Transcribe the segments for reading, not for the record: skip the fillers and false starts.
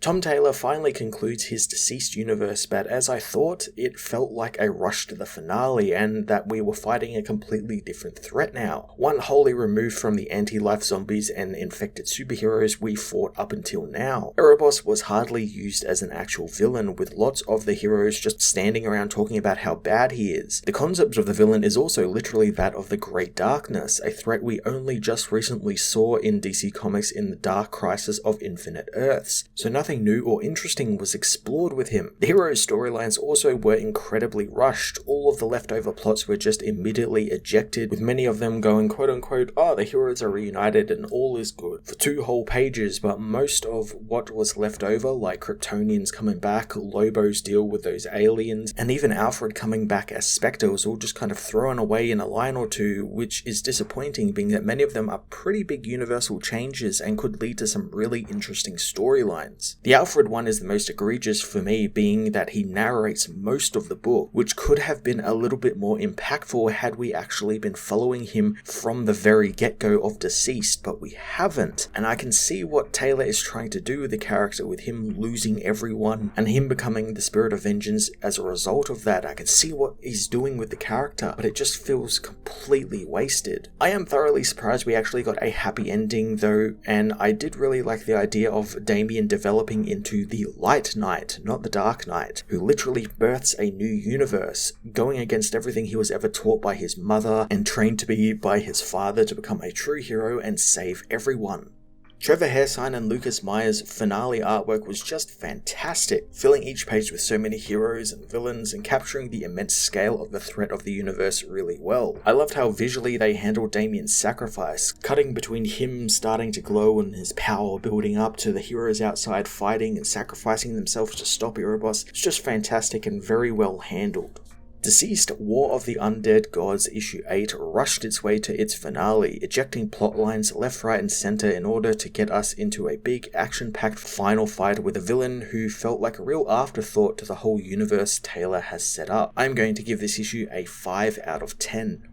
Tom Taylor finally concludes his Deceased universe, but as I thought, it felt like a rush to the finale and that we were fighting a completely different threat now. One wholly removed from the anti-life zombies and infected superheroes we fought up until now. Erebos was hardly used as an actual villain, with lots of the heroes just standing around talking about how bad he is. The concept of the villain is also literally that of the Great Darkness, a threat we only just recently saw in DC Comics in the Dark Crisis of Infinite Earths, so nothing new or interesting was explored with him. The heroes' storylines also were incredibly rushed. All of the leftover plots were just immediately ejected, with many of them going quote-unquote, "Oh, the heroes are reunited and all is good," for 2 whole pages, but most of what was left over, like Kryptonians coming back, Lobo's deal with those aliens, and even Alfred coming back as Spectre, was all just kind of thrown away in a line or two, which is disappointing, being that many of them are pretty big universal changes and could lead to some really interesting storylines. The Alfred one is the most egregious for me, being that he narrates most of the book, which could have been a little bit more impactful had we actually been following him from the very get-go of Deceased, but we haven't. And I can see what Taylor is trying to do with the character, with him losing everyone and him becoming the spirit of vengeance as a result of that. I can see what he's doing with the character, but it just feels completely wasted. I am thoroughly surprised we actually got a happy ending though, and I did really like the idea of Damian developing into the Light Knight, not the Dark Knight, who literally births a new universe, going against everything he was ever taught by his mother and trained to be by his father to become a true hero and save everyone. Trevor Hairsine and Lucas Meyer's finale artwork was just fantastic, filling each page with so many heroes and villains and capturing the immense scale of the threat of the universe really well. I loved how visually they handled Damian's sacrifice, cutting between him starting to glow and his power building up to the heroes outside fighting and sacrificing themselves to stop Erebos. It's just fantastic and very well handled. Deceased War of the Undead Gods issue 8 rushed its way to its finale, ejecting plotlines left, right and center in order to get us into a big action-packed final fight with a villain who felt like a real afterthought to the whole universe Taylor has set up. I'm going to give this issue a 5 out of 10.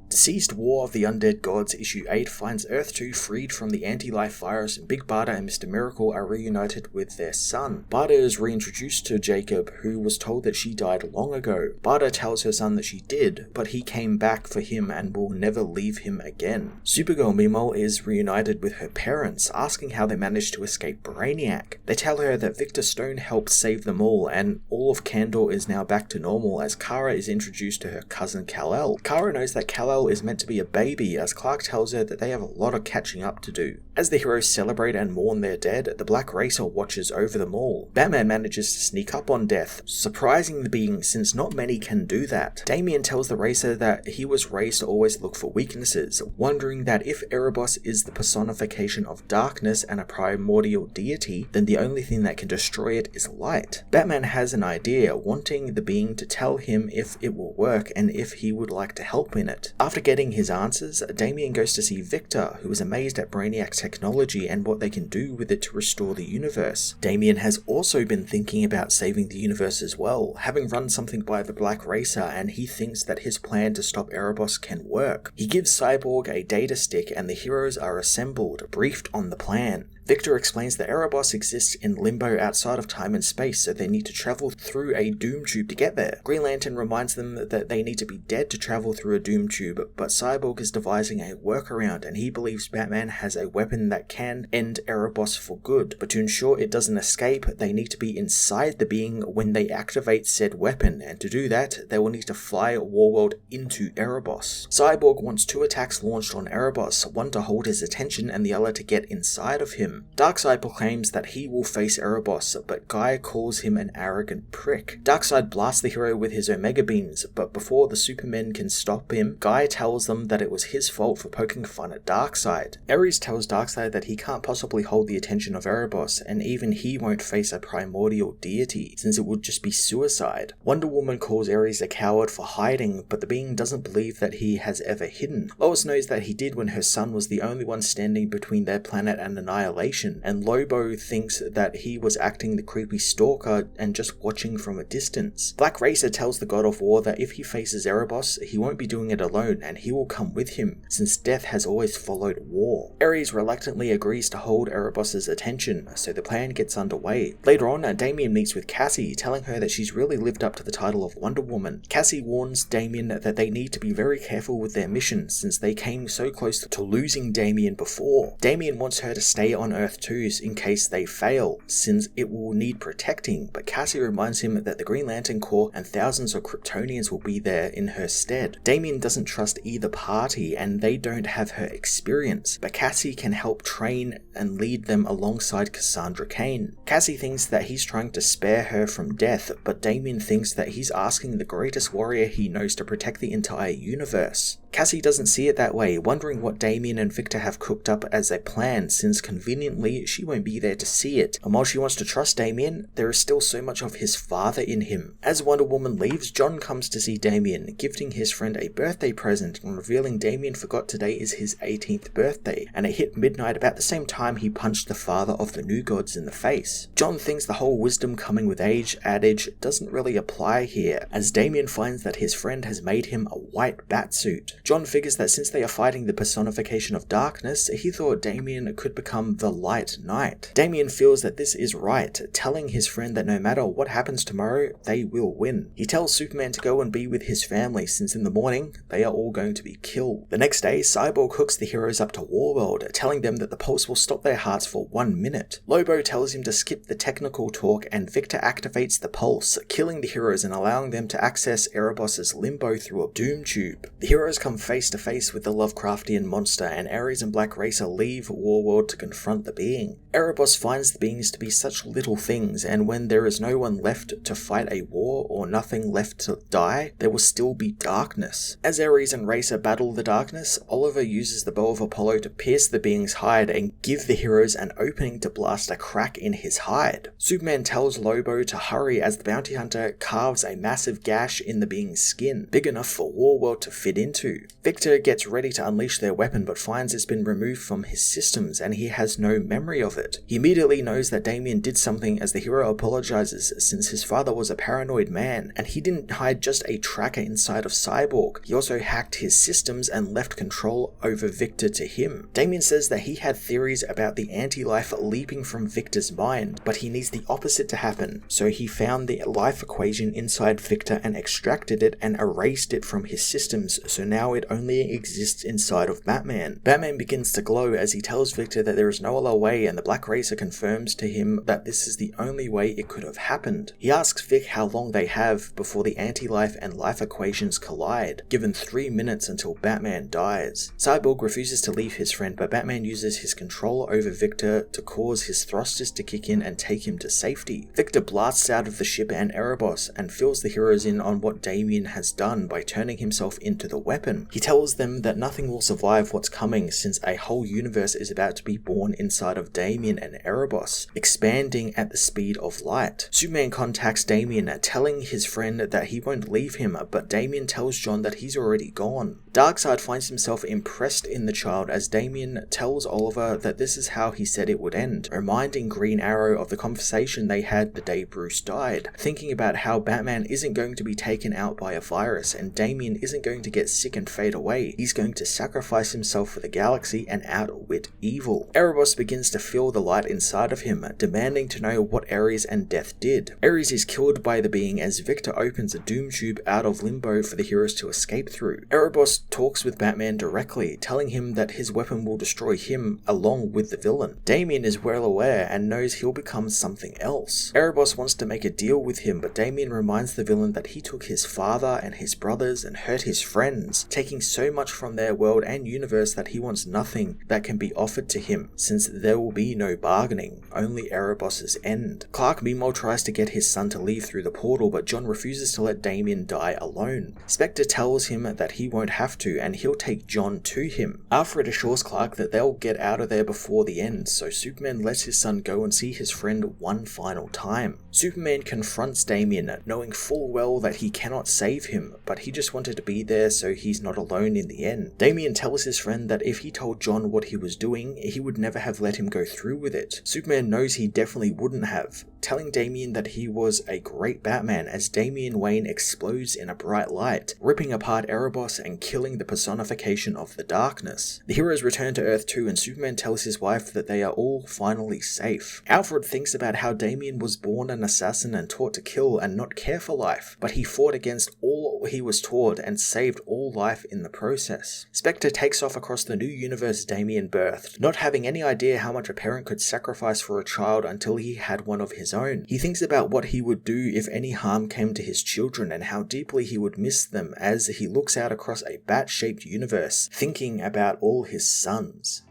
Deceased War of the Undead Gods issue 8 finds Earth 2 freed from the anti-life virus, and Big Barda and Mr. Miracle are reunited with their son. Barda is reintroduced to Jacob, who was told that she died long ago. Barda tells her son that she did, but he came back for him and will never leave him again. Supergirl Mimo is reunited with her parents, asking how they managed to escape Brainiac. They tell her that Victor Stone helped save them all, and all of Kandor is now back to normal as Kara is introduced to her cousin Kal-El. Kara knows that Kal-El is meant to be a baby, as Clark tells her that they have a lot of catching up to do. As the heroes celebrate and mourn their dead, the Black Racer watches over them all. Batman manages to sneak up on Death, surprising the being since not many can do that. Damian tells the Racer that he was raised to always look for weaknesses, wondering that if Erebos is the personification of darkness and a primordial deity, then the only thing that can destroy it is light. Batman has an idea, wanting the being to tell him if it will work and if he would like to help in it. After getting his answers, Damian goes to see Victor, who is amazed at Brainiac's technology and what they can do with it to restore the universe. Damian has also been thinking about saving the universe as well, having run something by the Black Racer, and he thinks that his plan to stop Erebos can work. He gives Cyborg a data stick and the heroes are assembled, briefed on the plan. Victor explains that Erebos exists in limbo outside of time and space, so they need to travel through a doom tube to get there. Green Lantern reminds them that they need to be dead to travel through a doom tube, but Cyborg is devising a workaround and he believes Batman has a weapon that can end Erebos for good. But to ensure it doesn't escape, they need to be inside the being when they activate said weapon, and to do that, they will need to fly Warworld into Erebos. Cyborg wants 2 attacks launched on Erebos, one to hold his attention and the other to get inside of him. Darkseid proclaims that he will face Erebos, but Guy calls him an arrogant prick. Darkseid blasts the hero with his Omega Beams, but before the Supermen can stop him, Guy tells them that it was his fault for poking fun at Darkseid. Ares tells Darkseid that he can't possibly hold the attention of Erebos, and even he won't face a primordial deity, since it would just be suicide. Wonder Woman calls Ares a coward for hiding, but the being doesn't believe that he has ever hidden. Lois knows that he did when her son was the only one standing between their planet and annihilation, conversation, and Lobo thinks that he was acting the creepy stalker and just watching from a distance. Black Racer tells the God of War that if he faces Erebos, he won't be doing it alone and he will come with him, since death has always followed war. Ares reluctantly agrees to hold Erebos' attention, so the plan gets underway. Later on, Damian meets with Cassie, telling her that she's really lived up to the title of Wonder Woman. Cassie warns Damian that they need to be very careful with their mission, since they came so close to losing Damian before. Damian wants her to stay on Earth too in case they fail, since it will need protecting, but Cassie reminds him that the Green Lantern Corps and thousands of Kryptonians will be there in her stead. Damian doesn't trust either party, and they don't have her experience, but Cassie can help train and lead them alongside Cassandra Cain. Cassie thinks that he's trying to spare her from death, but Damian thinks that he's asking the greatest warrior he knows to protect the entire universe. Cassie doesn't see it that way, wondering what Damian and Victor have cooked up as a plan, since conveniently she won't be there to see it. And while she wants to trust Damian, there is still so much of his father in him. As Wonder Woman leaves, John comes to see Damian, gifting his friend a birthday present and revealing Damian forgot today is his 18th birthday, and it hit midnight about the same time he punched the father of the New Gods in the face. John thinks the whole wisdom coming with age adage doesn't really apply here, as Damian finds that his friend has made him a white batsuit. John figures that since they are fighting the personification of darkness, he thought Damian could become the Light Knight. Damian feels that this is right, telling his friend that no matter what happens tomorrow, they will win. He tells Superman to go and be with his family, since in the morning, they are all going to be killed. The next day, Cyborg hooks the heroes up to Warworld, telling them that the pulse will stop their hearts for 1 minute. Lobo tells him to skip the technical talk, and Victor activates the pulse, killing the heroes and allowing them to access Erebos' limbo through a doom tube. The heroes come face to face with the Lovecraftian monster, and Ares and Black Racer leave Warworld to confront the being. Erebos finds the beings to be such little things, and when there is no one left to fight a war or nothing left to die, there will still be darkness. As Ares and Racer battle the darkness, Oliver uses the bow of Apollo to pierce the being's hide and give the heroes an opening to blast a crack in his hide. Superman tells Lobo to hurry as the bounty hunter carves a massive gash in the being's skin, big enough for Warworld to fit into. Victor gets ready to unleash their weapon but finds it's been removed from his systems and he has no memory of it. He immediately knows that Damian did something as the hero apologizes, since his father was a paranoid man and he didn't hide just a tracker inside of Cyborg. He also hacked his systems and left control over Victor to him. Damian says that he had theories about the anti-life leaping from Victor's mind, but he needs the opposite to happen, so he found the life equation inside Victor and extracted it and erased it from his systems, so now it only exists inside of Batman. Batman begins to glow as he tells Victor that there is no other way, and the Black Racer confirms to him that this is the only way it could have happened. He asks Vic how long they have before the anti-life and life equations collide, given 3 minutes until Batman dies. Cyborg refuses to leave his friend, but Batman uses his control over Victor to cause his thrusters to kick in and take him to safety. Victor blasts out of the ship and Erebos and fills the heroes in on what Damian has done by turning himself into the weapon. He tells them that nothing will survive what's coming, since a whole universe is about to be born inside of Damian and Erebos, expanding at the speed of light. Superman contacts Damian, telling his friend that he won't leave him, but Damian tells John that he's already gone. Darkseid finds himself impressed in the child as Damian tells Oliver that this is how he said it would end, reminding Green Arrow of the conversation they had the day Bruce died, thinking about how Batman isn't going to be taken out by a virus and Damian isn't going to get sick and fade away. He's going to sacrifice himself for the galaxy and outwit evil. Erebos begins to feel the light inside of him, demanding to know what Ares and Death did. Ares is killed by the being as Victor opens a doom tube out of limbo for the heroes to escape through. Erebos talks with Batman directly, telling him that his weapon will destroy him along with the villain. Damian is well aware and knows he'll become something else. Erebos wants to make a deal with him, but Damian reminds the villain that he took his father and his brothers and hurt his friends, taking so much from their world and universe that he wants nothing that can be offered to him, since there will be no bargaining, only Erebos' end. Clark meanwhile tries to get his son to leave through the portal, but John refuses to let Damian die alone. Spectre tells him that he won't have to, and he'll take John to him. Alfred assures Clark that they'll get out of there before the end, so Superman lets his son go and see his friend one final time. Superman confronts Damian, knowing full well that he cannot save him, but he just wanted to be there so he's not not alone in the end. Damian tells his friend that if he told John what he was doing, he would never have let him go through with it. Superman knows he definitely wouldn't have, telling Damian that he was a great Batman as Damian Wayne explodes in a bright light, ripping apart Erebos and killing the personification of the darkness. The heroes return to Earth 2 and Superman tells his wife that they are all finally safe. Alfred thinks about how Damian was born an assassin and taught to kill and not care for life, but he fought against all he was taught and saved all life in the process. Spectre takes off across the new universe Damian birthed, not having any idea how much a parent could sacrifice for a child until he had one of his own. He thinks about what he would do if any harm came to his children and how deeply he would miss them as he looks out across a bat-shaped universe, thinking about all his sons.